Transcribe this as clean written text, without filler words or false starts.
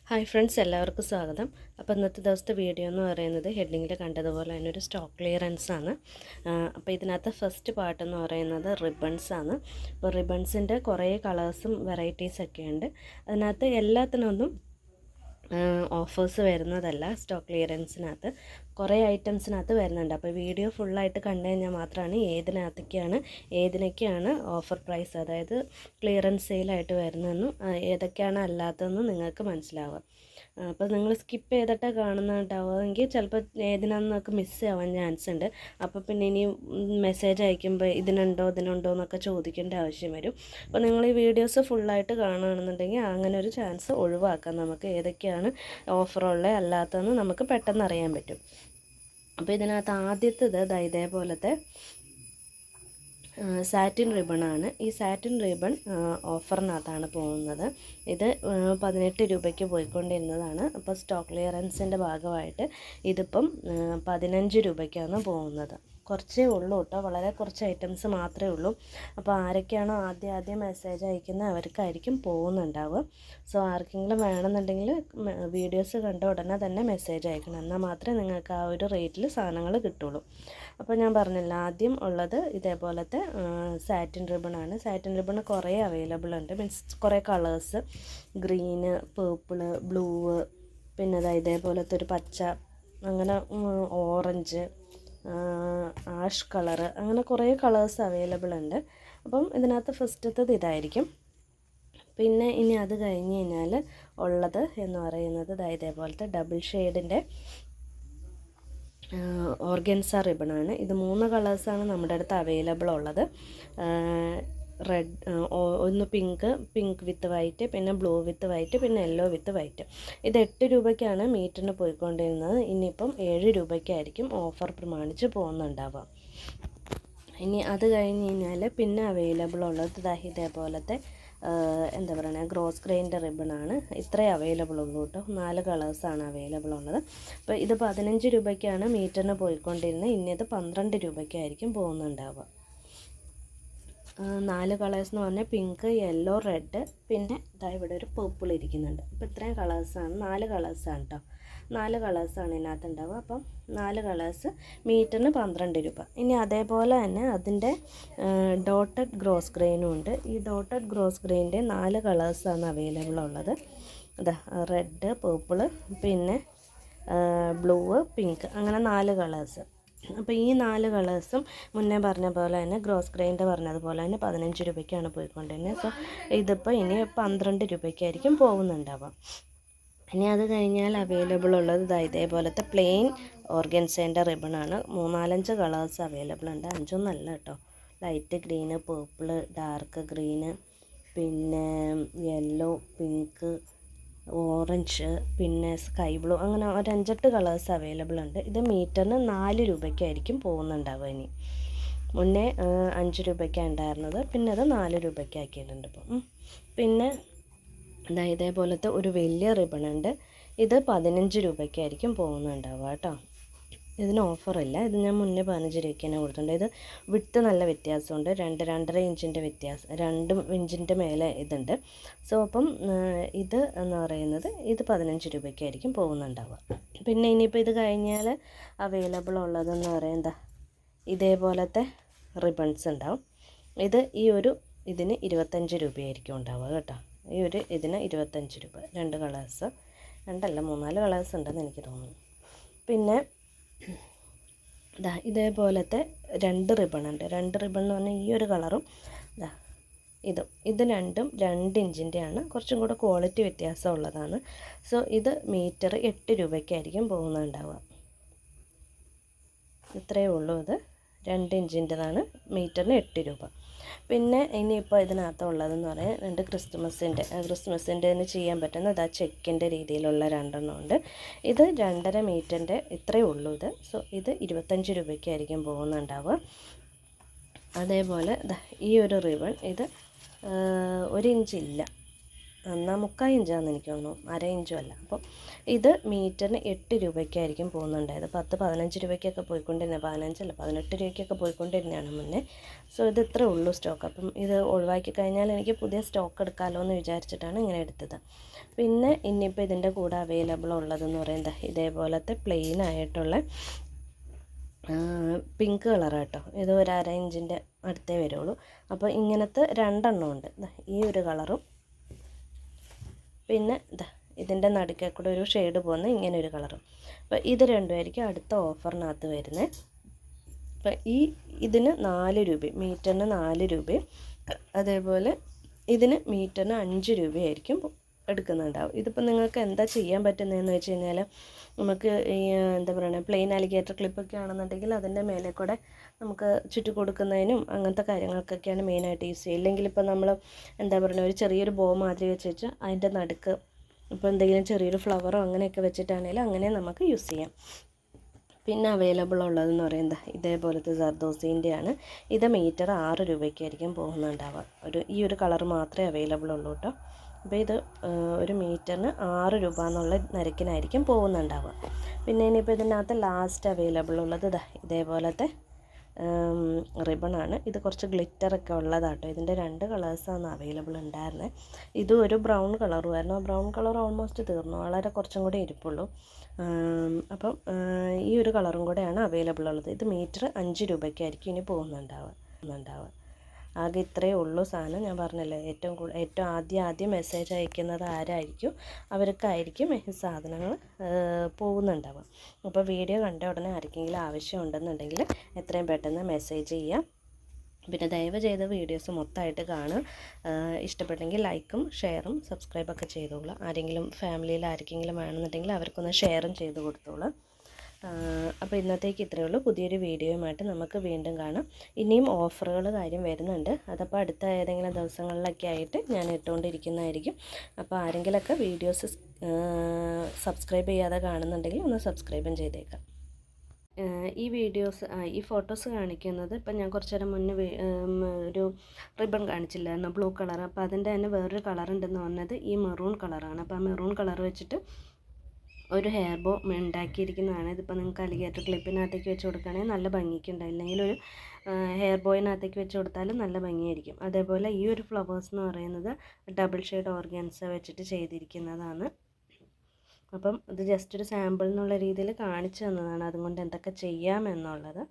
Hi friends, എല്ലാവർക്കും സ്വാഗതം. അപ്പോൾ ഇന്നത്തെ ദിവസത്തെ വീഡിയോ എന്ന് പറയുന്നത് ഹെഡിങ്ങിൽ കണ്ടതുപോലെ തന്നെ ഒരു സ്റ്റോക്ക് ക്ലിയറൻസ് ആണ്. അപ്പോൾ ഇതിനകത്ത് ഫസ്റ്റ് പാർട്ടെന്ന് പറയുന്നത് റിബൺസ് ആണ്. അപ്പോൾ റിബൺസിൻ്റെ കുറേ കളേഴ്സും വെറൈറ്റീസൊക്കെ ഉണ്ട്. അതിനകത്ത് എല്ലാത്തിനൊന്നും ഓഫേഴ്സ് വരുന്നതല്ല. സ്റ്റോക്ക് ക്ലിയറൻസിനകത്ത് കുറേ ഐറ്റംസിനകത്ത് വരുന്നുണ്ട്. അപ്പോൾ വീഡിയോ ഫുള്ളായിട്ട് കണ്ടു കഴിഞ്ഞാൽ മാത്രമാണ് ഏതിനൊക്കെയാണ് ഓഫർ പ്രൈസ്, അതായത് ക്ലിയറൻസ് സെയിലായിട്ട് വരുന്നതെന്നും ഏതൊക്കെയാണ് അല്ലാത്തതെന്നും നിങ്ങൾക്ക് മനസ്സിലാവുക. അപ്പോൾ നിങ്ങൾ സ്കിപ്പ് ചെയ്തിട്ട് കാണുന്നുണ്ടാവുമെങ്കിൽ ചിലപ്പോൾ ഏതിനാന്നൊക്കെ മിസ് ആവാൻ ചാൻസ് ഉണ്ട്. അപ്പോൾ പിന്നെ ഇനി മെസ്സേജ് അയക്കുമ്പോൾ ഇതിനുണ്ടോ എന്നൊക്കെ ചോദിക്കേണ്ട ആവശ്യം വരും. അപ്പോൾ നിങ്ങൾ ഈ വീഡിയോസ് ഫുള്ളായിട്ട് കാണുകയാണെന്നുണ്ടെങ്കിൽ അങ്ങനെ ഒരു ചാൻസ് ഒഴിവാക്കാം. നമുക്ക് ഏതൊക്കെയാണ് ഓഫറുള്ളത് അല്ലാത്തതെന്ന് നമുക്ക് പെട്ടെന്ന് അറിയാൻ പറ്റും. അപ്പോൾ ഇതിനകത്ത് ആദ്യത്തേത് ഇതേപോലത്തെ സാറ്റിൻ റിബണാണ്. ഈ സാറ്റിൻ റിബൺ ഓഫറിനകത്താണ് പോകുന്നത്. ഇത് 18 രൂപയ്ക്ക് പോയിക്കൊണ്ടിരുന്നതാണ്. അപ്പോൾ സ്റ്റോക്ക് ക്ലിയറൻസിൻ്റെ ഭാഗമായിട്ട് ഇതിപ്പം 15 രൂപയ്ക്കാണ് പോകുന്നത്. കുറച്ചേ ഉള്ളൂ കേട്ടോ, വളരെ കുറച്ച് ഐറ്റംസ് മാത്രമേ ഉള്ളൂ. അപ്പോൾ ആരൊക്കെയാണോ ആദ്യം മെസ്സേജ് അയക്കുന്നത് അവർക്കായിരിക്കും പോകുന്നുണ്ടാവുക. സോ ആർക്കെങ്കിലും വേണമെന്നുണ്ടെങ്കിൽ വീഡിയോസ് കണ്ട ഉടനെ തന്നെ മെസ്സേജ് അയക്കണം, എന്നാൽ മാത്രമേ നിങ്ങൾക്ക് ആ ഒരു റേറ്റിൽ സാധനങ്ങൾ കിട്ടുള്ളൂ. അപ്പോൾ ഞാൻ പറഞ്ഞില്ല, ആദ്യം ഉള്ളത് ഇതേപോലത്തെ സാറ്റിൻ റിബണാണ്. സാറ്റിൻ റിബൺ കുറേ അവൈലബിൾ ഉണ്ട്, മീൻസ് കുറേ കളേഴ്സ്, ഗ്രീന്, പേർപ്പിള്, ബ്ലൂ, പിന്നെ ഇതേപോലത്തെ ഒരു പച്ച, അങ്ങനെ ഓറഞ്ച്, ആഷ് കളറ്, അങ്ങനെ കുറേ കളേഴ്സ് അവൈലബിൾ ഉണ്ട്. അപ്പം ഇതിനകത്ത് ഫസ്റ്റത്തത് ഇതായിരിക്കും. പിന്നെ ഇനി അത് കഴിഞ്ഞ് കഴിഞ്ഞാൽ ഉള്ളത് എന്ന് പറയുന്നത് ഇതേപോലത്തെ ഡബിൾ ഷെയ്ഡിൻ്റെ ഓർഗൻസ റിബണാണ്. ഇത് 3 കളേഴ്സാണ് നമ്മുടെ അടുത്ത് അവൈലബിൾ ഉള്ളത്. റെഡ്, ഒന്ന് പിങ്ക് വിത്ത് വൈറ്റ്, പിന്നെ ബ്ലൂ വിത്ത് വൈറ്റ്, പിന്നെ യെല്ലോ വിത്ത് വൈറ്റ്. ഇത് 8 രൂപയ്ക്കാണ് മീറ്ററിന് പോയിക്കൊണ്ടിരുന്നത്. ഇനിയിപ്പം 7 രൂപയ്ക്കായിരിക്കും ഓഫർ പ്രമാണിച്ച് പോകുന്നുണ്ടാവുക. ഇനി അത് കഴിഞ്ഞ് കഴിഞ്ഞാൽ പിന്നെ അവൈലബിൾ ഉള്ളത് ഇതേപോലത്തെ എന്താ പറയുക, ഗ്രോസ് ഗ്രെയിൻ്റെ റിബണാണ്. ഇത്രേ അവൈലബിൾ ഉള്ളൂ കേട്ടോ. 4 കളേഴ്സാണ് അവൈലബിൾ ഉള്ളത്. അപ്പോൾ ഇത് 15 രൂപയ്ക്കാണ് മീറ്ററിന് പോയിക്കൊണ്ടിരുന്നത്. ഇനി ഇത് 12 രൂപയ്ക്കായിരിക്കും പോകുന്നുണ്ടാവുക. 4 കളേഴ്സ് എന്ന് പറഞ്ഞാൽ പിങ്ക്, യെല്ലോ, റെഡ്, പിന്നെ ഇവിടെ ഒരു പേർപ്പിൾ ഇരിക്കുന്നുണ്ട്. അപ്പോൾ ഇത്രയും കളേഴ്സാണ്, 4 കളേഴ്സാണ് കേട്ടോ. 4 കളേഴ്സാണ് ഇതിനകത്ത് ഉണ്ടാവുക. അപ്പം 4 കളേഴ്സ് മീറ്ററിന് 12 രൂപ. ഇനി അതേപോലെ തന്നെ അതിൻ്റെ ഡോട്ടഡ് ഗ്രോസ് ഗ്രെയിനും ഉണ്ട്. ഈ ഡോട്ടഡ് ഗ്രോസ് ഗ്രെയിൻ്റെ 4 കളേഴ്സാണ് അവൈലബിൾ ഉള്ളത്. റെഡ്, പേർപ്പിള്, പിന്നെ ബ്ലൂ, പിങ്ക്, അങ്ങനെ 4 കളേഴ്സ്. അപ്പോൾ ഈ 4 കളേഴ്സും മുന്നേ പറഞ്ഞ പോലെ തന്നെ ഗ്രോസ് ഗ്രെയിൻ്റെ പറഞ്ഞതുപോലെ തന്നെ 15 രൂപയ്ക്കാണ് പോയിക്കൊണ്ടിരുന്നത്. സോ ഇതിപ്പോൾ ഇനി 12 രൂപയ്ക്കായിരിക്കും പോകുന്നുണ്ടാവുക. ഇനി അത് കഴിഞ്ഞാൽ അവൈലബിൾ ഉള്ളത് ഇതേപോലത്തെ പ്ലെയിൻ ഓർഗൻസേൻ്റെ റിബണാണ്. 3-4 കളേഴ്സ് അവൈലബിൾ ഉണ്ട്. 5 കേട്ടോ. ലൈറ്റ് ഗ്രീന്, പേർപ്പിള്, ഡാർക്ക് ഗ്രീന്, പിന്നെ യെല്ലോ, പിങ്ക്, ഓറഞ്ച്, പിന്നെ സ്കൈ ബ്ലൂ, അങ്ങനെ ഒരു 5-8 കളേഴ്സ് അവൈലബിൾ ഉണ്ട്. ഇത് മീറ്ററിന് 4 രൂപയ്ക്കായിരിക്കും പോകുന്നുണ്ടാവുക. ഇനി മുന്നേ 5 രൂപയ്ക്കാണ് ഉണ്ടായിരുന്നത്, പിന്നെ അത് 4 രൂപയ്ക്കാക്കിയിട്ടുണ്ട് ഇപ്പം. പിന്നെ ഇതേപോലത്തെ ഒരു വലിയ റിബണുണ്ട്. ഇത് 15 രൂപയ്ക്കായിരിക്കും പോകുന്നുണ്ടാവുക കേട്ടോ. ഇതിന് ഓഫറില്ല. ഇത് ഞാൻ മുന്നേ 15 രൂപയ്ക്ക് കൊടുത്തിട്ടുണ്ട്. ഇത് വിട്ട് നല്ല വ്യത്യാസമുണ്ട്. 2-2.5 ഇഞ്ചിൻ്റെ വ്യത്യാസം, 2 ഇഞ്ചിൻ്റെ മേലെ ഇതുണ്ട്. സോ അപ്പം ഇത് എന്ന് പറയുന്നത് ഇത് 15 രൂപയ്ക്കായിരിക്കും പോകുന്നുണ്ടാവുക. പിന്നെ ഇനിയിപ്പോൾ ഇത് കഴിഞ്ഞാൽ അവൈലബിൾ ഉള്ളതെന്ന് പറയുന്നത് ഇതേപോലത്തെ റിബൺസ് ഉണ്ടാവും. ഇതിന് 25 രൂപയായിരിക്കും ഉണ്ടാവുക കേട്ടോ. ഇതിന് 25 രൂപ. 2 കളേഴ്സ്, 3-4 കളേഴ്സ് ഉണ്ടെന്ന് എനിക്ക് തോന്നുന്നു. പിന്നെ ഇതേപോലത്തെ 2 റിബൺ ഉണ്ട്. 2 റിബൺ എന്ന് പറഞ്ഞാൽ ഈ ഒരു കളറും ഇത് രണ്ടും 2 ഇഞ്ചിൻ്റെയാണ്. കുറച്ചും കൂടെ ക്വാളിറ്റി വ്യത്യാസമുള്ളതാണ്. സോ ഇത് മീറ്റർ 8 രൂപയ്ക്കായിരിക്കും പോകുന്നുണ്ടാവുക. ഇത്രയേ ഉള്ളൂ. ഇത് 2 ഇഞ്ചിൻ്റെതാണ്. മീറ്ററിന് 8 രൂപ. പിന്നെ ഇനിയിപ്പോൾ ഇതിനകത്തുള്ളതെന്ന് പറയാൻ 2 ക്രിസ്മസിൻ്റെ ചെയ്യാൻ പറ്റുന്ന ചെക്കിൻ്റെ രീതിയിലുള്ള 2 ഉണ്ട്. ഇത് 2.5 മീറ്ററിൻ്റെ ഇത്രയേ ഉള്ളൂ ഇത്. സോ ഇത് 25 രൂപയ്ക്കായിരിക്കും പോകുന്നുണ്ടാവുക. അതേപോലെ ഈ ഒരു റിബൺ, ഇത് 1 ഇഞ്ച് ഇല്ല, എന്നാൽ 3/4 ഇഞ്ചാണെന്ന് എനിക്ക് തോന്നുന്നു, 1/2 ഇഞ്ചും അല്ല. അപ്പം ഇത് മീറ്ററിന് 8 രൂപയ്ക്കായിരിക്കും പോകുന്നുണ്ടായത്. 10-15 രൂപയ്ക്കൊക്കെ പോയിക്കൊണ്ടിരുന്നത്, 15 18 രൂപയ്ക്കൊക്കെ പോയിക്കൊണ്ടിരുന്നതാണ് മുന്നേ. സോ ഇത് ഇത്രേ ഉള്ളൂ സ്റ്റോക്ക്. അപ്പം ഇത് ഒഴിവാക്കി കഴിഞ്ഞാൽ എനിക്ക് പുതിയ സ്റ്റോക്ക് എടുക്കാമല്ലോ എന്ന് വിചാരിച്ചിട്ടാണ് ഇങ്ങനെ എടുത്തത്. പിന്നെ ഇനിയിപ്പോൾ ഇതിൻ്റെ കൂടെ അവൈലബിൾ ഉള്ളതെന്ന് പറയുന്നത് ഇതേപോലത്തെ പ്ലെയിൻ ആയിട്ടുള്ള പിങ്ക് കളറാട്ടോ. ഇത് ഒരു 1/2 ഇഞ്ചിൻ്റെ അടുത്തേ വരുള്ളൂ. അപ്പോൾ ഇങ്ങനത്തെ 2 എണ്ണം ഉണ്ട്. ഈ ഒരു കളറും പിന്നെ ഇതിൻ്റെ നടുക്കേ കൂടെ ഒരു ഷെയ്ഡ് പോകുന്ന ഇങ്ങനെ ഒരു കളറും. അപ്പോൾ ഇത് രണ്ടുമായിരിക്കും അടുത്ത ഓഫറിനകത്ത് വരുന്നത്. അപ്പോൾ ഇതിന് 4 രൂപ, മീറ്ററിന് 4 രൂപയും അതേപോലെ ഇതിന് മീറ്ററിന് 5 രൂപയായിരിക്കും എടുക്കുന്നുണ്ടാവും. ഇതിപ്പോൾ നിങ്ങൾക്ക് എന്താ ചെയ്യാൻ പറ്റുന്നതെന്ന് വെച്ച് കഴിഞ്ഞാൽ, നമുക്ക് ഈ എന്താ പറയുക പ്ലെയിൻ അലിഗേറ്റർ ക്ലിപ്പൊക്കെ ആണെന്നുണ്ടെങ്കിൽ അതിൻ്റെ മേലെ കൂടെ നമുക്ക് ചുറ്റി കൊടുക്കുന്നതിനും അങ്ങനത്തെ കാര്യങ്ങൾക്കൊക്കെയാണ് മെയിനായിട്ട് യൂസ് ചെയ്യുക. ഇല്ലെങ്കിൽ ഇപ്പോൾ നമ്മൾ എന്താ പറയുക ഒരു ചെറിയൊരു ബോ മാതിരി വെച്ച് അതിൻ്റെ നടുക്ക് ഇപ്പോൾ എന്തെങ്കിലും ചെറിയൊരു ഫ്ലവറോ അങ്ങനെയൊക്കെ വെച്ചിട്ടാണെങ്കിലും അങ്ങനെ നമുക്ക് യൂസ് ചെയ്യാം. പിന്നെ അവൈലബിൾ ഉള്ളതെന്ന് പറയുന്നത് ഇതേപോലത്തെ സർദോസീൻ്റെയാണ്. ഇത് മീറ്റർ 6 രൂപയ്ക്കായിരിക്കും പോകുന്നുണ്ടാവുക. ഈ ഒരു കളർ മാത്രമേ അവൈലബിൾ ഉള്ളൂ കേട്ടോ. അപ്പോൾ ഇത് ഒരു മീറ്ററിന് 6 രൂപ എന്നുള്ള നിരക്കിനായിരിക്കും പോകുന്നുണ്ടാവുക. പിന്നെ ഇനിയിപ്പോൾ ഇതിനകത്ത് ലാസ്റ്റ് അവൈലബിൾ ഉള്ളത് ഇതേപോലത്തെ റിബണാണ്. ഇത് കുറച്ച് ഗ്ലിറ്ററൊക്കെ ഉള്ളതാട്ടോ. ഇതിൻ്റെ 2 കളേഴ്സാണ് അവൈലബിൾ ഉണ്ടായിരുന്നത്. ഇതും ഒരു ബ്രൗൺ കളറുമായിരുന്നു. ആ ബ്രൗൺ കളർ ഓൾമോസ്റ്റ് തീർന്നു, വളരെ കുറച്ചും കൂടി ഇരിപ്പുള്ളൂ. അപ്പം ഈ ഒരു കളറും കൂടെയാണ് അവൈലബിൾ ഉള്ളത്. ഇത് മീറ്റർ 5 രൂപയ്ക്കായിരിക്കും ഇനി പോകുന്നുണ്ടാവുക. ആകെ ഇത്രയേ ഉള്ളൂ സാധനം. ഞാൻ പറഞ്ഞല്ലോ, ഏറ്റവും ആദ്യം മെസ്സേജ് അയക്കുന്നത് ആരായിരിക്കും അവർക്കായിരിക്കും ഈ സാധനങ്ങൾ പോകുന്നുണ്ടാവുക. അപ്പോൾ വീഡിയോ കണ്ട ഉടനെ ആർക്കെങ്കിലും ആവശ്യമുണ്ടെന്നുണ്ടെങ്കിൽ എത്രയും പെട്ടെന്ന് മെസ്സേജ് ചെയ്യാം. പിന്നെ ദയവ് ചെയ്ത് വീഡിയോസ് മൊത്തമായിട്ട് കാണുക. ഇഷ്ടപ്പെട്ടെങ്കിൽ ലൈക്കും ഷെയറും സബ്സ്ക്രൈബൊക്കെ ചെയ്തോളൂ. ആരെങ്കിലും ഫാമിലിയിൽ ആർക്കെങ്കിലും വേണമെന്നുണ്ടെങ്കിൽ അവർക്കൊന്ന് ഷെയറും ചെയ്ത് കൊടുത്തോളൂ. അപ്പോൾ ഇന്നത്തേക്ക് ഇത്രയേ ഉള്ളൂ. പുതിയൊരു വീഡിയോയുമായിട്ട് നമുക്ക് വീണ്ടും കാണാം. ഇനിയും ഓഫറുകൾ കാര്യം വരുന്നുണ്ട്. അതപ്പോൾ അടുത്ത ഏതെങ്കിലും ദിവസങ്ങളിലൊക്കെ ആയിട്ട് ഞാൻ ഇട്ടുകൊണ്ടിരിക്കുന്നതായിരിക്കും. അപ്പോൾ ആരെങ്കിലുമൊക്കെ വീഡിയോസ് സബ്സ്ക്രൈബ് ചെയ്യാതെ കാണുന്നുണ്ടെങ്കിൽ ഒന്ന് സബ്സ്ക്രൈബും ചെയ്തേക്കാം. ഈ ഫോട്ടോസ് കാണിക്കുന്നത് ഇപ്പം ഞാൻ കുറച്ച് നേരം മുന്നേ ഒരു റിബൺ കാണിച്ചില്ലായിരുന്നു, ബ്ലൂ കളർ. അപ്പോൾ അതിൻ്റെ തന്നെ വേറൊരു കളർ ഉണ്ടെന്ന് പറഞ്ഞത് ഈ മെറൂൺ കളറാണ്. അപ്പോൾ ആ മെറൂൺ കളർ വെച്ചിട്ട് ഒരു ഹെയർ ബോ ഉണ്ടാക്കിയിരിക്കുന്നതാണ്. ഇതിപ്പോൾ നിങ്ങൾക്ക് അലിഗേറ്റർ ക്ലിപ്പിനകത്തേക്ക് വെച്ച് കൊടുക്കുകയാണെങ്കിൽ നല്ല ഭംഗിക്കുണ്ടാവും. ഇല്ലെങ്കിൽ ഒരു ഹെയർ ബോയിനകത്തേക്ക് വെച്ച് കൊടുത്താലും നല്ല ഭംഗിയായിരിക്കും. അതേപോലെ ഈ ഒരു ഫ്ലവേഴ്സ് എന്ന് പറയുന്നത് ഡബിൾ ഷെയ്ഡ് ഓർഗൻസ വെച്ചിട്ട് ചെയ്തിരിക്കുന്നതാണ്. അപ്പം ഇത് ജസ്റ്റ് ഒരു സാമ്പിൾ എന്നുള്ള രീതിയിൽ കാണിച്ചു തന്നതാണ്, അതുകൊണ്ട് എന്തൊക്കെ ചെയ്യാമെന്നുള്ളത്.